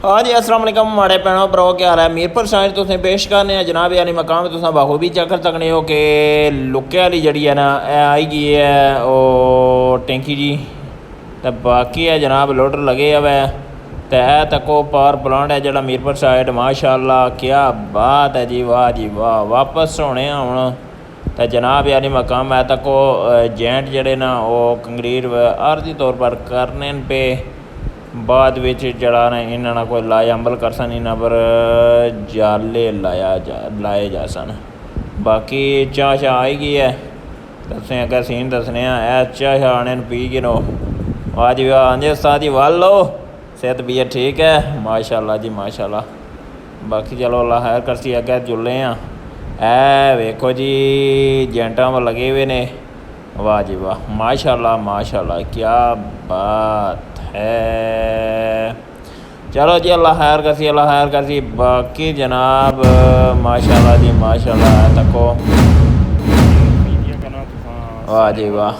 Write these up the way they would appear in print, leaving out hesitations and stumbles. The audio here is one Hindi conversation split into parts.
हाँ जी अस्सलाम वालेकुम माड़े भैनों भ्रो क्या हाल है। मीरपुर साइड तुसें पेश करने जनाब यानी मकाम तुसें बाखूबी चेक कर सकने हो कि लुक्के वाली जड़ी है ना आई गई है वो टैंकी जी। तो बाकी है जनाब लोडर लगे हुए तो है तको पावर प्लांट है जड़ा मीरपुर साइड माशाअल्लाह क्या बात है जी वाह वापस होने हूँ तो जनाब यानी मकाम है तको जेंट जड़े ना वो कंक्रीट आरजी तौर पर करने पे बाद विच जड़ा ना इन्होंने कोई लाया अमल कर सन इन्होंने पर जाले लाए जा सन। बाकी चाह शाह आई गई है तुसें अगर सीन दसने चाह शाह आने पी गिनो आज भी आंदे उस्ताद जी वाल लो सेहत भी ठीक है माशाअल्लाह जी माशाअल्लाह। बाकी चलो अल्लाह खैर करसी अगे जुले ऐ वेखो जी जेंटा लगे हुए ने वाह जी वाह माशाअल्लाह क्या बात है। चलो जी अल्लाह खैर करसी बाकी जनाब माशाअल्लाह जी माशाअल्लाह तको वाह जी वाह।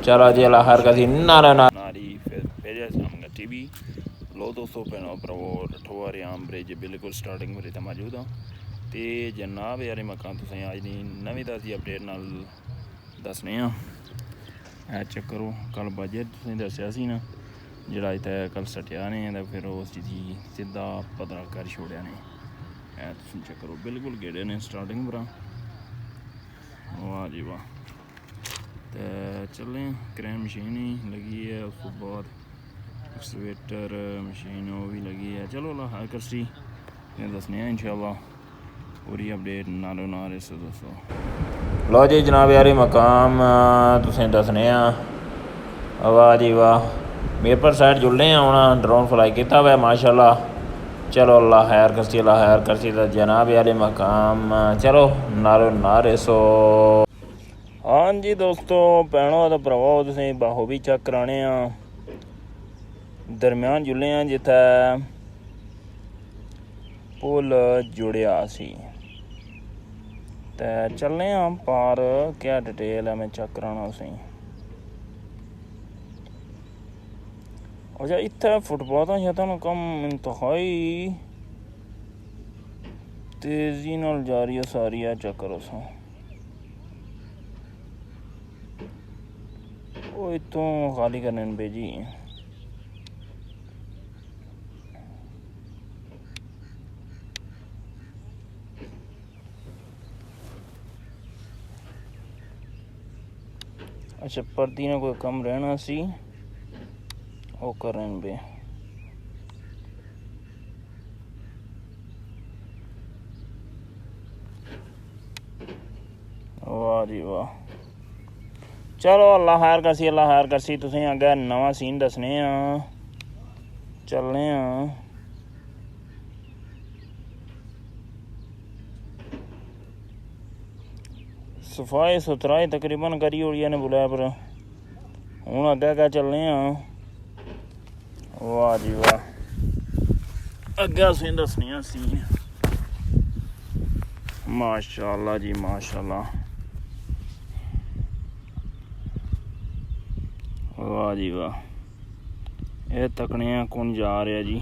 चलो जी अल्लाह खैर करसी नारी फिर टीवी लो दोस्तों भैनों भरावो रठोर आम ब्रिज बिल्कुल स्टार्टिंग पर मौजूद हाँ तो जनाब यार मकान तुसें अज दी नवीं ताज़ी अपडेट नाल दसने चेक करो कल बजट तुसें दस्सेआ सी ना जेह्ड़ा इत्थै कल सट्टेआ ने ते फिर उस चीज़ सिद्धा पता कर छोड़ेआ ने तुसें चेक करो बिल्कुल गेड़े ने स्टार्टिंग परा वाह जी वाह। तो चले क्रैन मशीन ही लगी है उस तो बाद एक्सवेटर मशीन वो भी लगी है। चलो अल्लाह खैर करसी दसने इंशाअल्लाह पूरी अपडेट नालो नाल इस दोस्तों। लो जी जनाब यारी मकाम तुसें दसने वाह जी वाह मीरपुर साइड जुड़ने हूँ ड्रोन फ्लाई किया हुआ माशाअल्लाह। चलो अल्लाह खैर करसी तो जनाब यारी मकाम चलो नालो नार सो। हाँ जी दोस्तों भैनों तो भरावो तुसें बाखूबी चेक कराने दरम्यान जुले जित्थै पुल जुड़िया सी ते चलने पार क्या डिटेल है मैं चेक कराना तुसें। अच्छा इत्थै फुटपाथां शतां कम इंतहाई तेज़ी नाल जारी है सारी है चेक करो सा वो इत्थों खाली करने पे जी। अच्छा पर्दी ने कोई कम रहना सी वो करने पे वाह जी वाह। चलो अल्लाह खैर करसी तुसें अग्गै नवां सीन दसने चलने सफाई सुथराई तकरीबन करी ओड़ी ने बुलाया पर हूँ अग्गै चलने वाह जी वाह अग्गै असें दसने सीन माशाअल्लाह जी माशाअल्लाह वाह जी वाह। ये तकने कौन जा रहा जी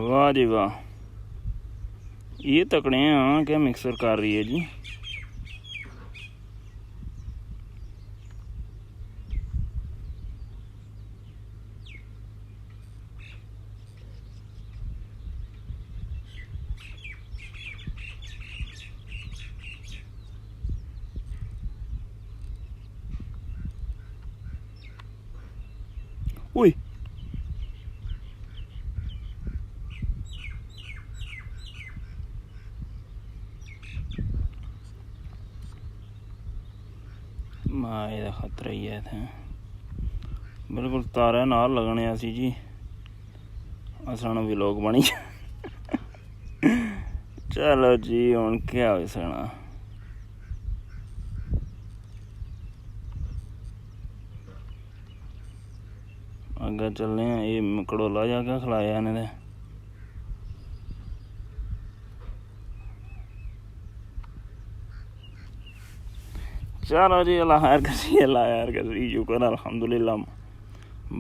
वाह जी वाह। ये तकड़े क्या मिक्सर कर रही है जी ओए माए दा खतरा ही है इत्थै बिल्कुल तारे नाल लगने सी जी असां भी लोग बनी चलो जी हुण क्या हो सकना अग्गे चलने ये मकड़ोला जाके खलाया इन्हें चलो जी अल्लाह खैर करी शुक्र अल्हम्दुलिल्लाह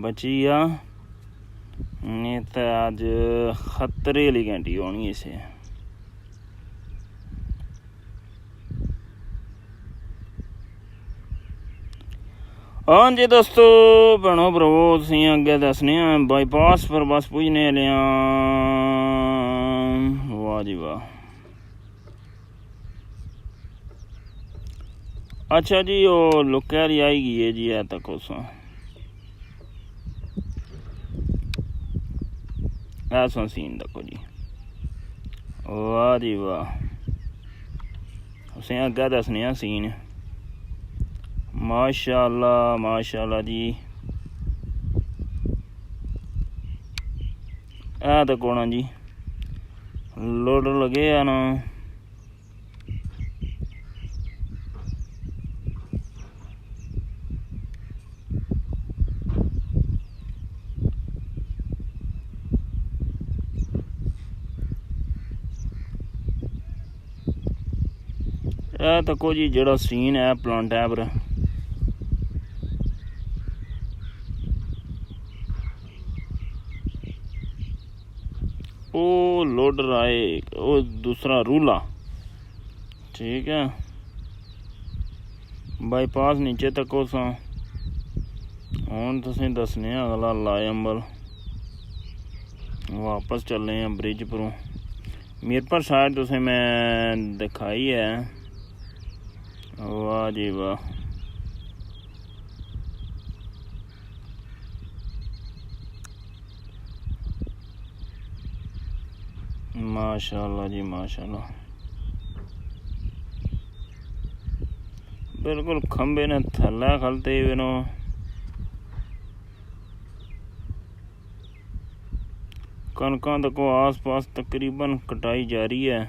बची आ नहीं तो अज खतरे वाली घंटी होनी इसे हाँ जी दोस्तों भैनों भरावो तुसीं अग्गे दसने बाईपास पर बस पुजने आह्ले वाह जी वाह अच्छा जी वो लुक्कै आह्ली आई गई है जी है तक उस ऐसा सीन देखो जी वाह जी वाह तुसें अग्गै दसने सीन माशाअल्लाह जी है तो कौन जी लोडर लगे है ना तको जी जेड़ा सीन है प्लांट है पर ओ लोडर आए वो दूसरा रूला ठीक है बाईपास नीचे तको सा हुण तुसें दसने अगला लायंबल वापस चलने हैं ब्रिज परों मीरपुर साइड तुसें मैं दिखाई है वाह जी वाह माशाअल्लाह जी माशाअल्लाह बिल्कुल खंबे ने थल्ले खलते हुए नो कनकां तको आस पास तकरीबन कटाई जारी है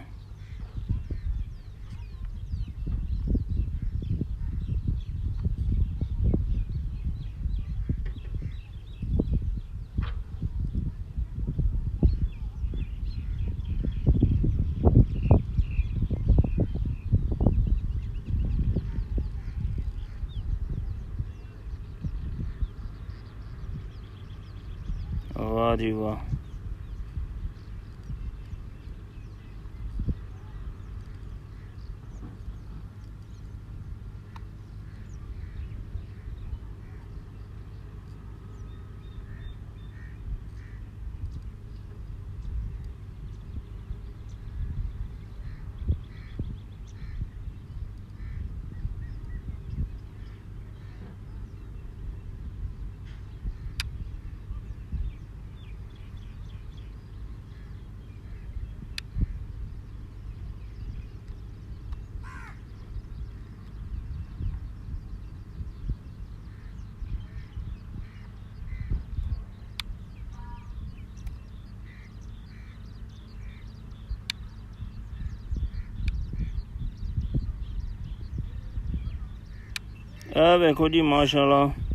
वाह जी वाह देखो जी माशाअल्लाह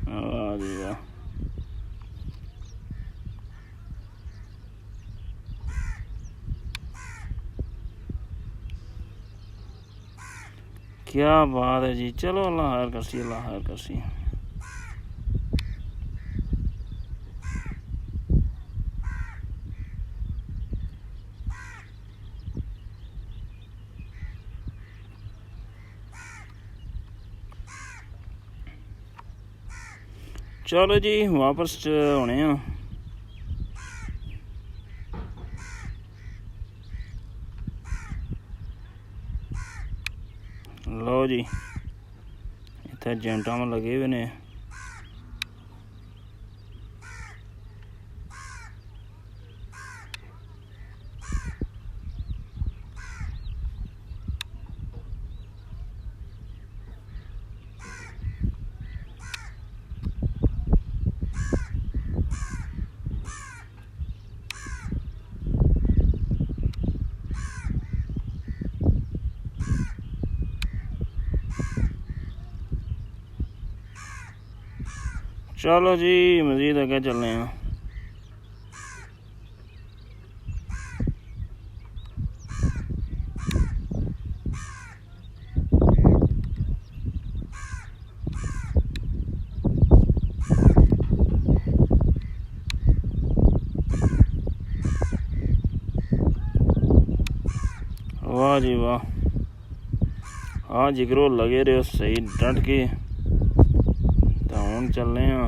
वाह जी वाह क्या बात है जी। चलो अल्लाह खैर करसी, अल्लाह खैर करसी। चलो जी वापस होने हैं। लो जी इत्थे एजेंटा में लगे हुए ने। चलो जी मज़ीद आगे चलने हैं। वाह जी वाह, हाँ जिगरो लगे रहे सही डट के। तो हम चलने हैं।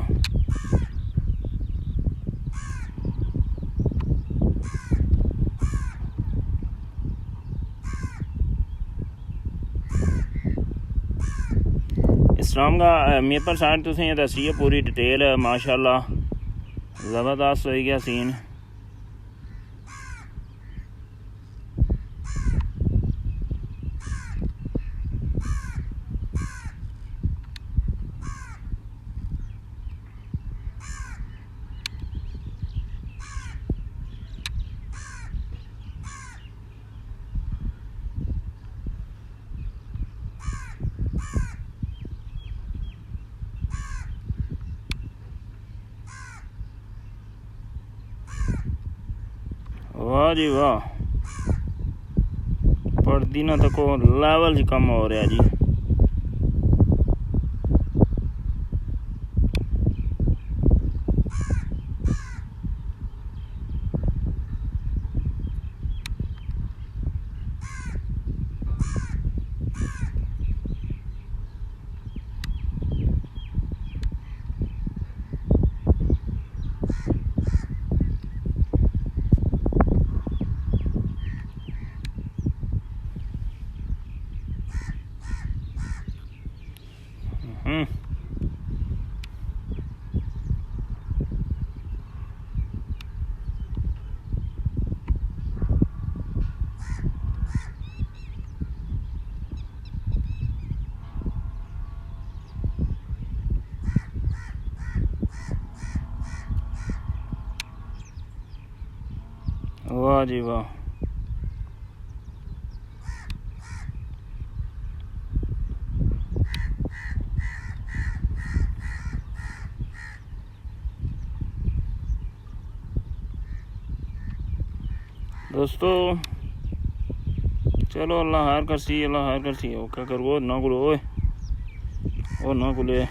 इस्लाम का मेरे पर साइड तुसें दसी है पूरी डिटेल माशाल्लाह ज़बरदस्त हो गया सीन। वाह जी वाह, पढ़ती ना तको लेवल च कम हो रहा जी। वाह जी वाह, दोस्तों चलो अल्लाह हार करसी, अल्लाह हार करसी। ओ क्या करो ना गुलो ओए, ओ ना गुले।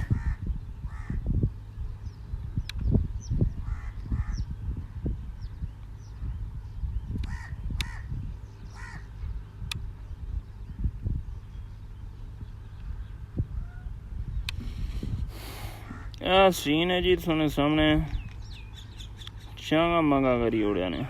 सीन है जी थोड़े सामने चांगा मंगा करी उड़िया ने।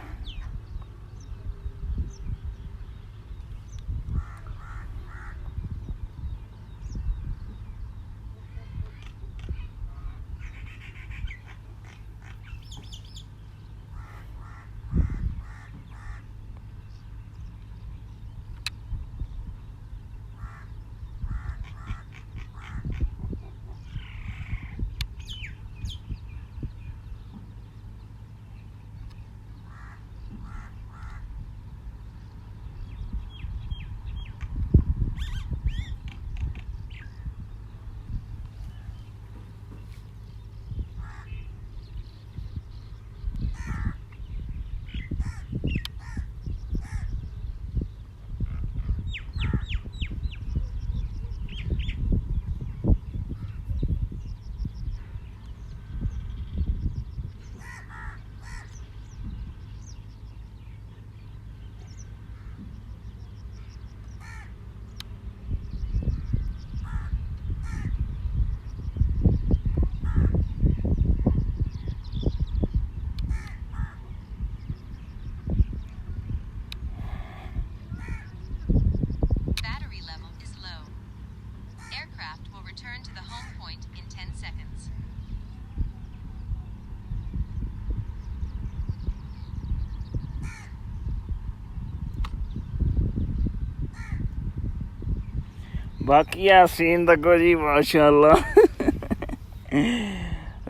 बाकी आ सीन तको जी माशाल्लाह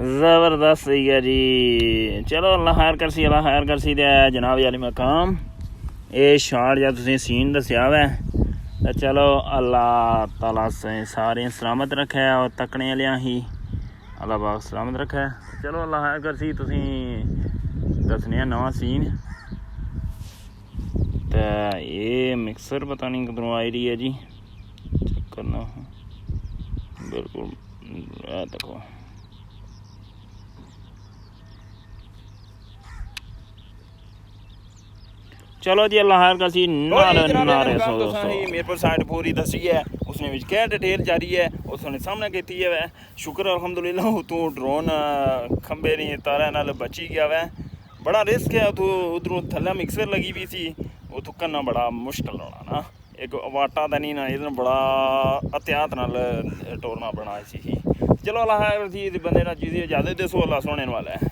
ज़बरदस्त सही है जी। चलो अल्लाह खैर करसी, अल्लाह खैर करसी। ते जनाब याली मकाम ये शाट या तुसें सीन दस्या वै ते चलो अल्लाह ताला सारे सलामत रखे और तकने आह्लेआं ही अल्लाह पाक सलामत रखे। चलो अल्लाह खैर करसी। तुसें दस्सने नवां सीन ते ये मिक्सर पता नहीं कदरों आई रही है जी, चेक करना बिल्कुल देखो। चलो जी अल्लाह खैर करसी। नारे सो मीरपुर साइड पूरी दसी है उसने विच क्या डिटेल जारी है उसने सामने की है वै। शुक्र अल्हम्दुलिल्लाह तू ड्रोन खंबे नहीं तारे नाल बची गया वै। बड़ा रिस्क है तू उधरों थल्ले मिक्सर लगी हुई सी उतों करना बड़ा मुश्किल होना ना। एक वाटा तो नहीं ना इधर बड़ा एहतियात नाल टोरना बना सी। चलो अल्लाह खैर करसी। बंदे ना चीज़ इजाजत दसो, अल्लाह सोने वाला है।